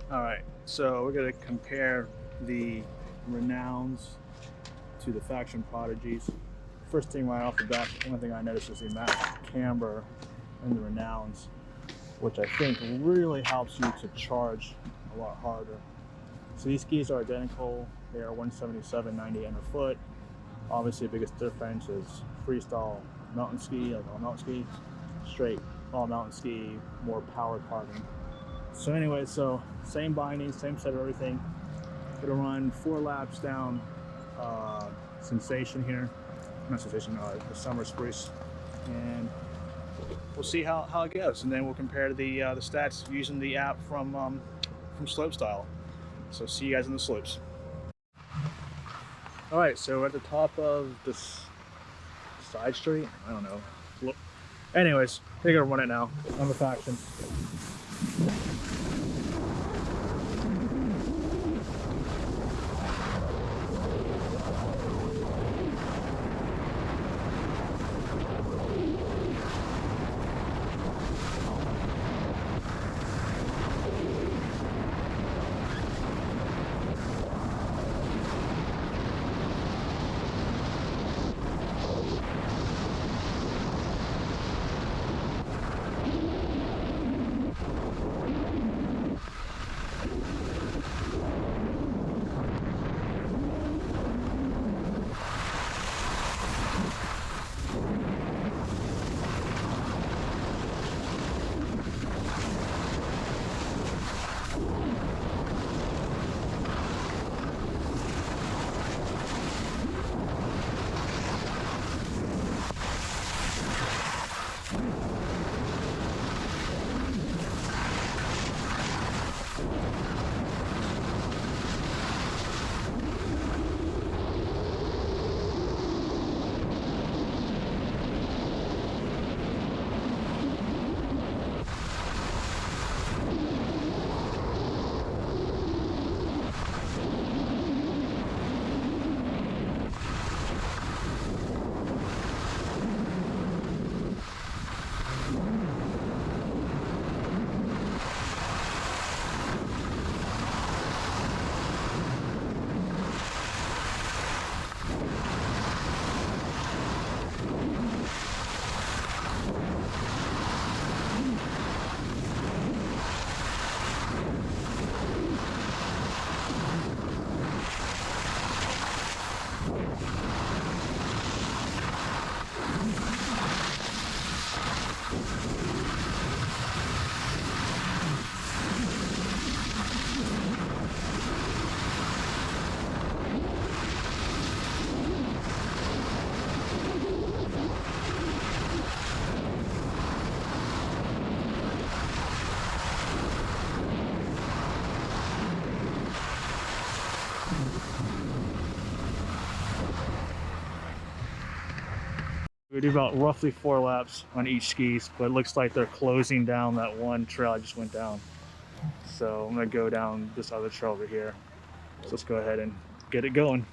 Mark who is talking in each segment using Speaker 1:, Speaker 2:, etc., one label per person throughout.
Speaker 1: All right, so we're gonna compare the Renowns to the faction Prodigies. First thing right off the bat, one thing I noticed is the amount of camber in the Renowns, which I think really helps you to charge a lot harder. So these skis are identical. They are 177.90 underfoot. Obviously, the biggest difference is freestyle mountain ski, like all mountain ski, straight all mountain ski, more power carbon. So anyway, so same binding, same set of everything. Gonna run 4 laps down Sensation here, not Sensation, the Summer Spruce, and we'll see how it goes, and then we'll compare the stats using the app from Slopestyle. So see you guys in the slopes. All right, so we're at the top of this side street. I don't know. Anyways, they're gonna run it now. I'm a faction. We do about roughly 4 laps on each skis, but it looks like they're closing down that one trail I just went down. So I'm gonna go down this other trail over here. So let's go ahead and get it going.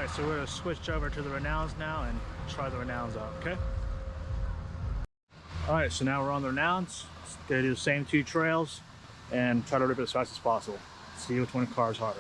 Speaker 1: Alright, so we're going to switch over to the Renouns now and try the Renouns out, okay? Alright, so now we're on the Renouns. Going to do the same 2 trails and try to rip it as fast as possible. See which one car is harder.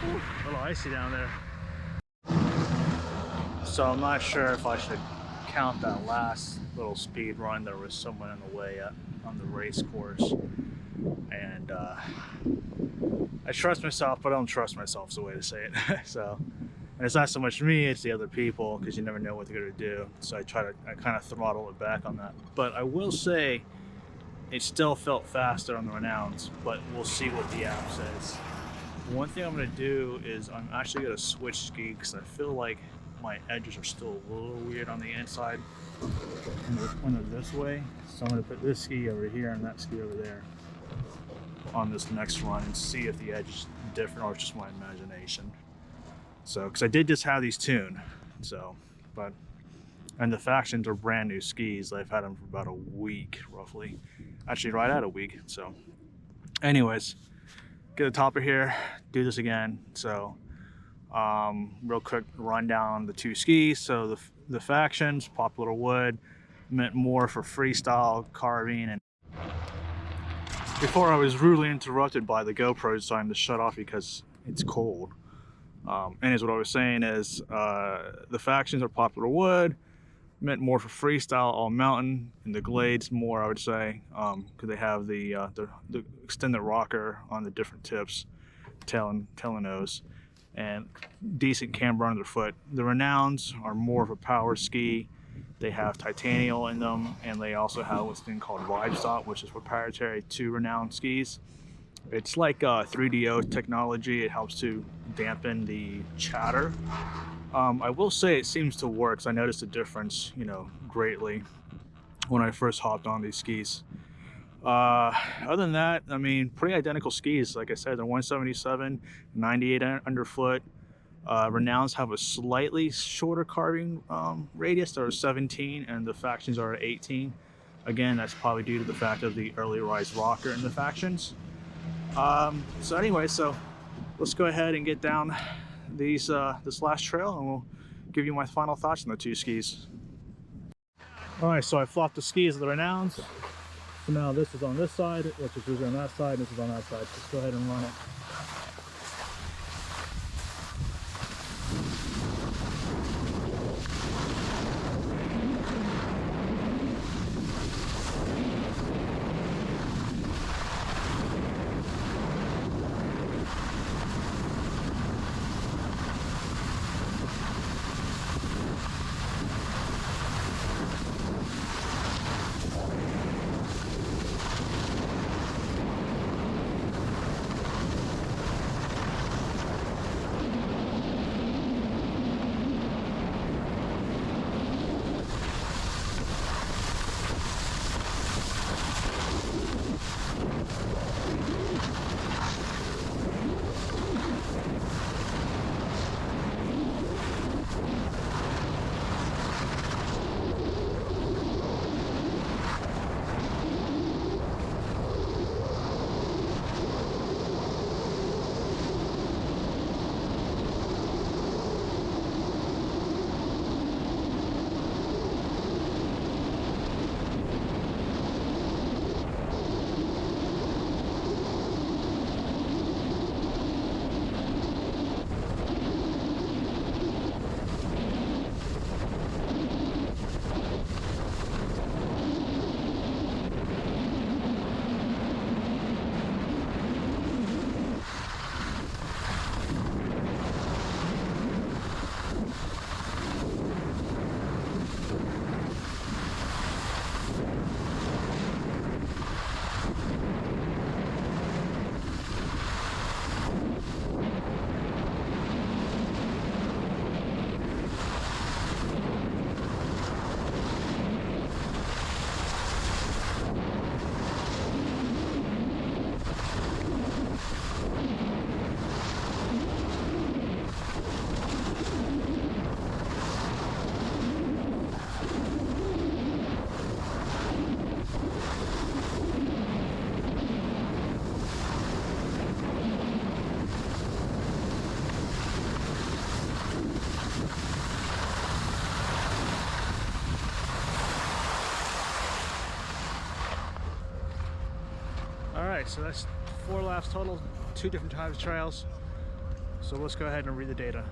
Speaker 1: A little icy down there. So I'm not sure if I should count that last little speed run. There was someone in the way on the race course, and I trust myself, but I don't trust myself is the way to say it. So, and it's not so much me, it's the other people, because you never know what they're going to do. So I kind of throttle it back on that. But I will say it still felt faster on the Renouns, but we'll see what the app says. One thing I'm going to do is I'm actually going to switch ski because I feel like my edges are still a little weird on the inside when they're this way. So I'm going to put this ski over here and that ski over there on this next run and see if the edge is different or it's just my imagination. So, because I did just have these tuned, so, and the Factions are brand new skis. I've had them for about a week, roughly. Actually, right at a week. So, anyways, get the topper here, do this again. So, real quick rundown on the 2 skis. So the Factions, Popular Wood, meant more for freestyle carving. And before I was rudely interrupted by the GoPro deciding to shut off because it's cold. Anyways, what I was saying is the Factions are Popular Wood, meant more for freestyle, all mountain, and the Glades more, I would say, because they have the extended rocker on the different tips, tail and nose, and decent camber underfoot. The Renouns are more of a power ski. They have titanium in them, and they also have what's thing called Vibe Stop, which is proprietary to Renoun skis. It's like 3DO technology. It helps to dampen the chatter. I will say it seems to work. So I noticed a difference, greatly when I first hopped on these skis. Other than that, I mean, pretty identical skis. Like I said, they're 177, 98 underfoot. Renouns have a slightly shorter carving radius. They're 17, and the Factions are 18. Again, that's probably due to the fact of the early rise rocker in the Factions. So anyway, so let's go ahead and get down this last trail, and we'll give you my final thoughts on the 2 skis. All right, so I flopped the skis of the Renouns. So now this is on this side, which is usually on that side, and this is on that side. Let's go ahead and run it. Alright, so that's 4 laps total, 2 different types of trails. So let's go ahead and read the data.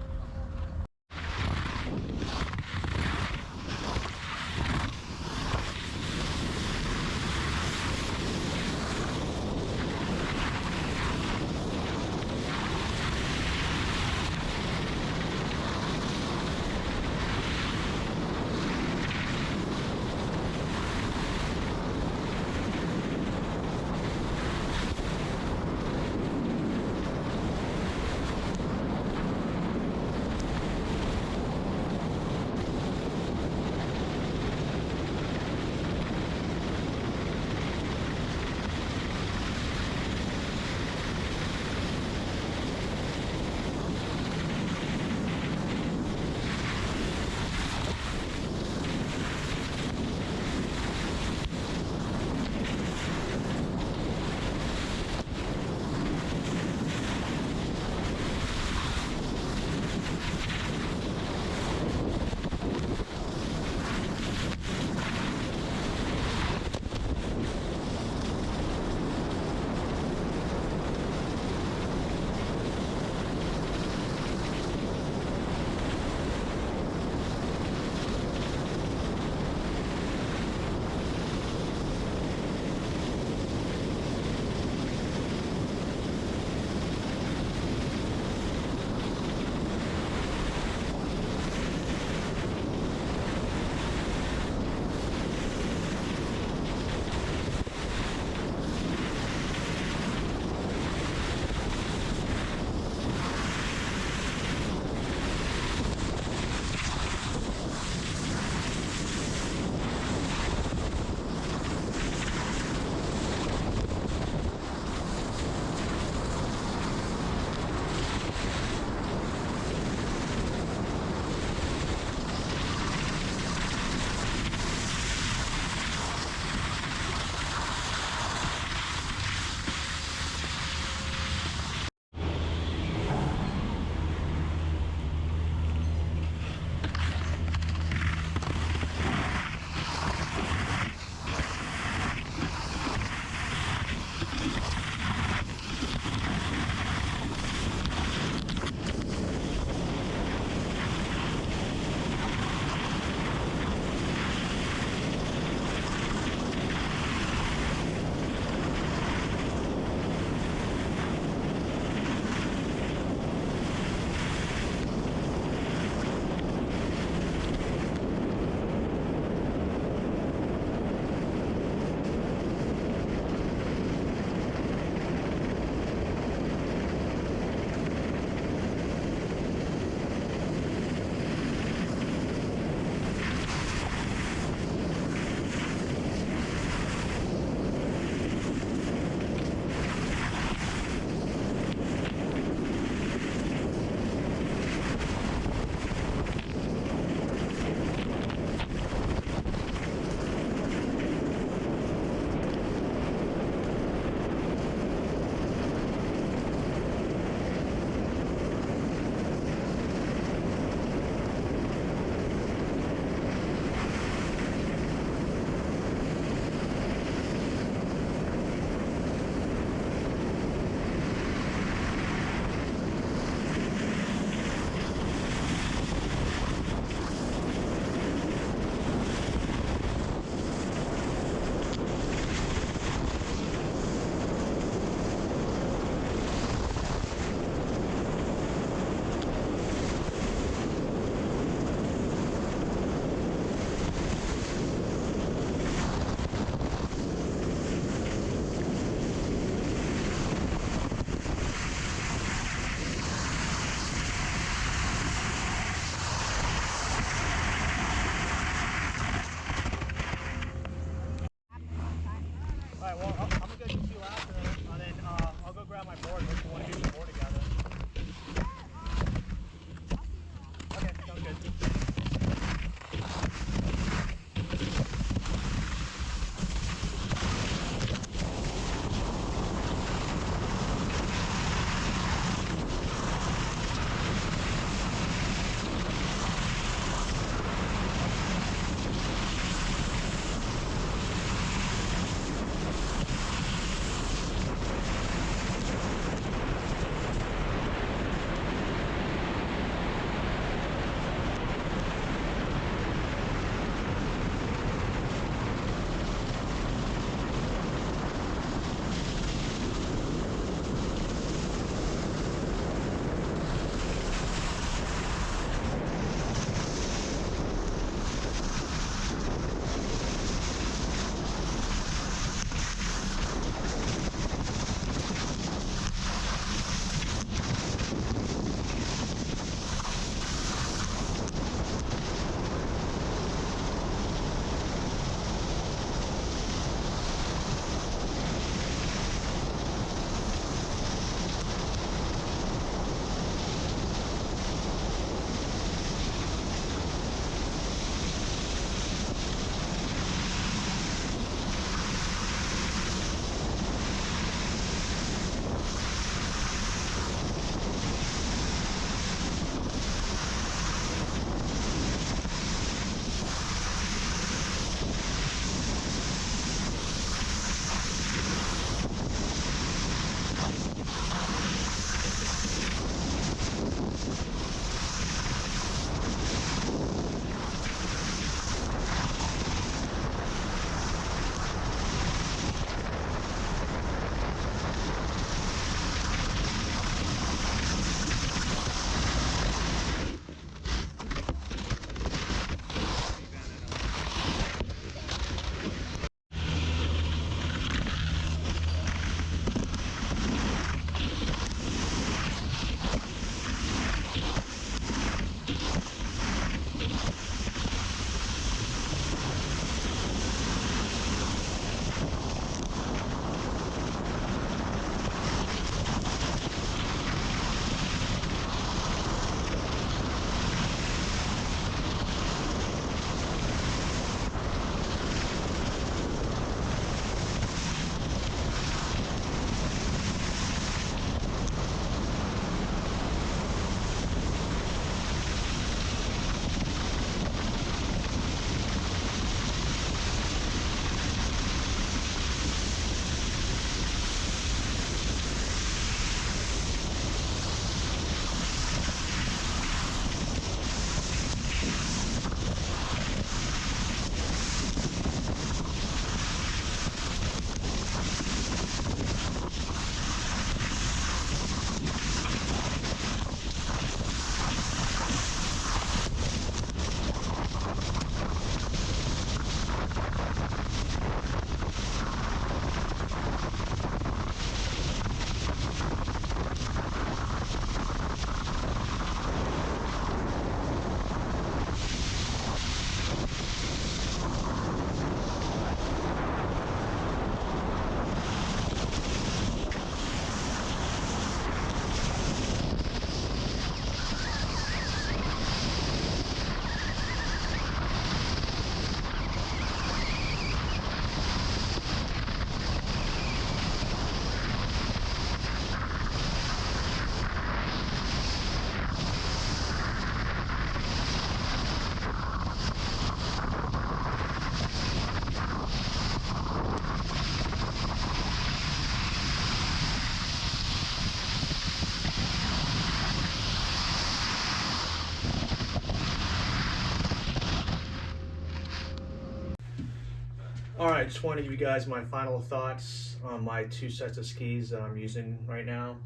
Speaker 1: All right, just want to give you guys my final thoughts on my 2 sets of skis that I'm using right now.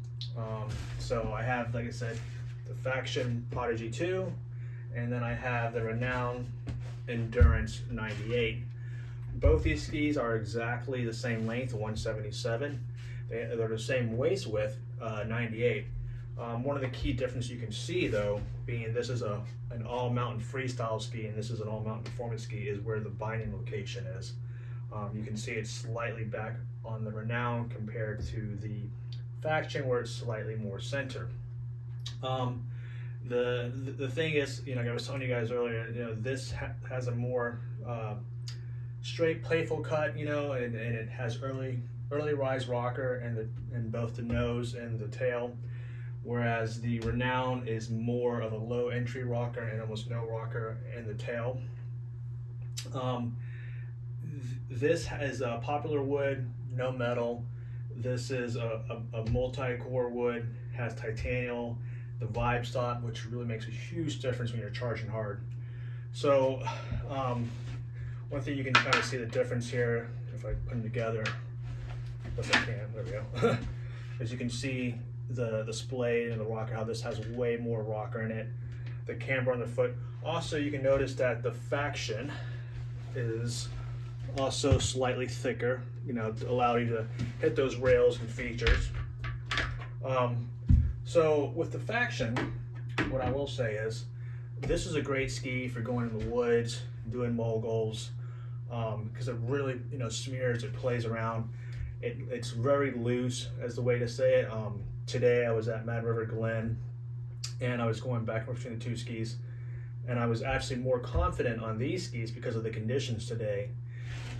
Speaker 1: So I have, like I said, the Faction Prodigy 2, and then I have the Renoun Endurance 98. Both these skis are exactly the same length, 177. They're the same waist width, 98. One of the key differences you can see, though, being this is an all-mountain freestyle ski and this is an all-mountain performance ski, is where the binding location is. You can see it's slightly back on the Renoun compared to the Faction, where it's slightly more center. The thing is, you know, I was telling you guys earlier, you know, this has a more straight, playful cut, you know, and it has early rise rocker in both the nose and the tail, whereas the Renoun is more of a low entry rocker and almost no rocker in the tail. This is a popular wood, no metal. This is a multi-core wood, has titanium, the vibe stop, which really makes a huge difference when you're charging hard. So one thing you can kind of see the difference here, if I put them together, yes I can, there we go. As you can see the splay and the rocker, how this has way more rocker in it. The camber on the foot. Also, you can notice that the Faction is also slightly thicker, you know, to allow you to hit those rails and features. So with the Faction, what I will say is, this is a great ski for going in the woods, doing moguls, because it really, you know, smears, it plays around. It's very loose, as the way to say it. Today I was at Mad River Glen, and I was going back and forth between the 2 skis, and I was actually more confident on these skis because of the conditions today.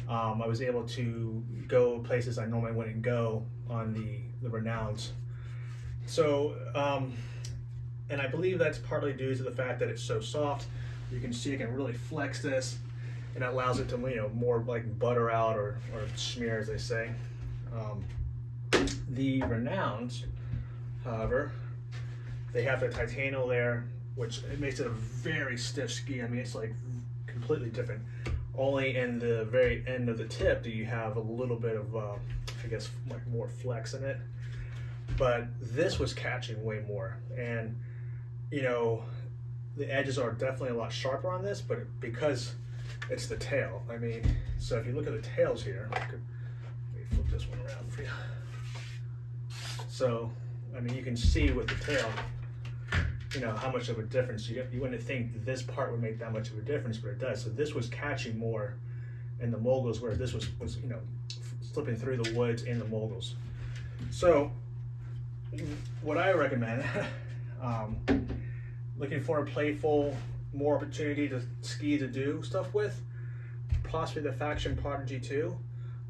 Speaker 1: I was able to go places I normally wouldn't go on the Renouns. So, and I believe that's partly due to the fact that it's so soft. You can see it can really flex this, and it allows it to, you know, more like butter out or smear, as they say. The Renouns, however, they have the titanium there, which it makes it a very stiff ski. I mean, it's like completely different. Only in the very end of the tip do you have a little bit of, I guess, like more flex in it. But this was catching way more, and you know, the edges are definitely a lot sharper on this, but because it's the tail. I mean, so if you look at the tails here, let me flip this one around for you. So, I mean, you can see with the tail, you know, how much of a difference. You wouldn't think this part would make that much of a difference, but it does. So this was catching more in the moguls, where this was you know, slipping through the woods in the moguls. So what I recommend, looking for a playful, more opportunity to ski to do stuff with, possibly the Faction Prodigy 2.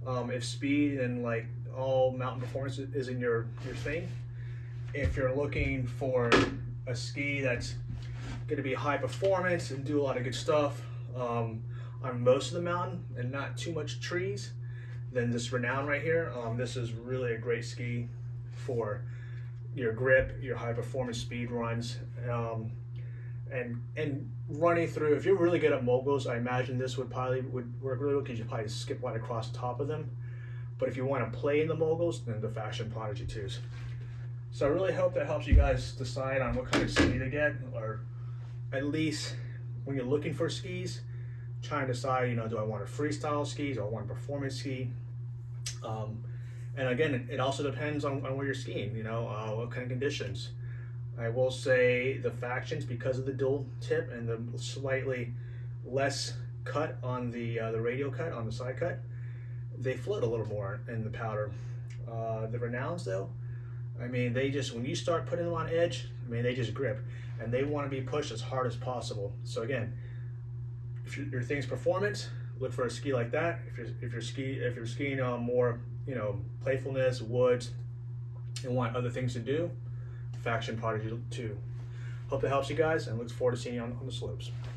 Speaker 1: If speed and like all mountain performance isn't your thing. If you're looking for a ski that's going to be high performance and do a lot of good stuff on most of the mountain and not too much trees, then this Renoun right here, this is really a great ski for your grip, your high performance speed runs, and running through. If you're really good at moguls, I imagine this would work really well, because you probably skip right across the top of them. But if you want to play in the moguls, then the Faction Prodigy 2s. So I really hope that helps you guys decide on what kind of ski to get, or at least when you're looking for skis, try and decide, you know, do I want a freestyle ski, do I want a performance ski? And again, it also depends on where you're skiing, you know, what kind of conditions. I will say the Factions, because of the dual tip and the slightly less cut on the radial cut, on the side cut, they float a little more in the powder. The Renouns, though, I mean, they just, when you start putting them on edge, I mean, they just grip, and they want to be pushed as hard as possible. So again, if your thing's performance, look for a ski like that. If you're skiing on more, you know, playfulness, woods, and want other things to do, Faction Prodigy 2. Hope that helps you guys, and look forward to seeing you on the slopes.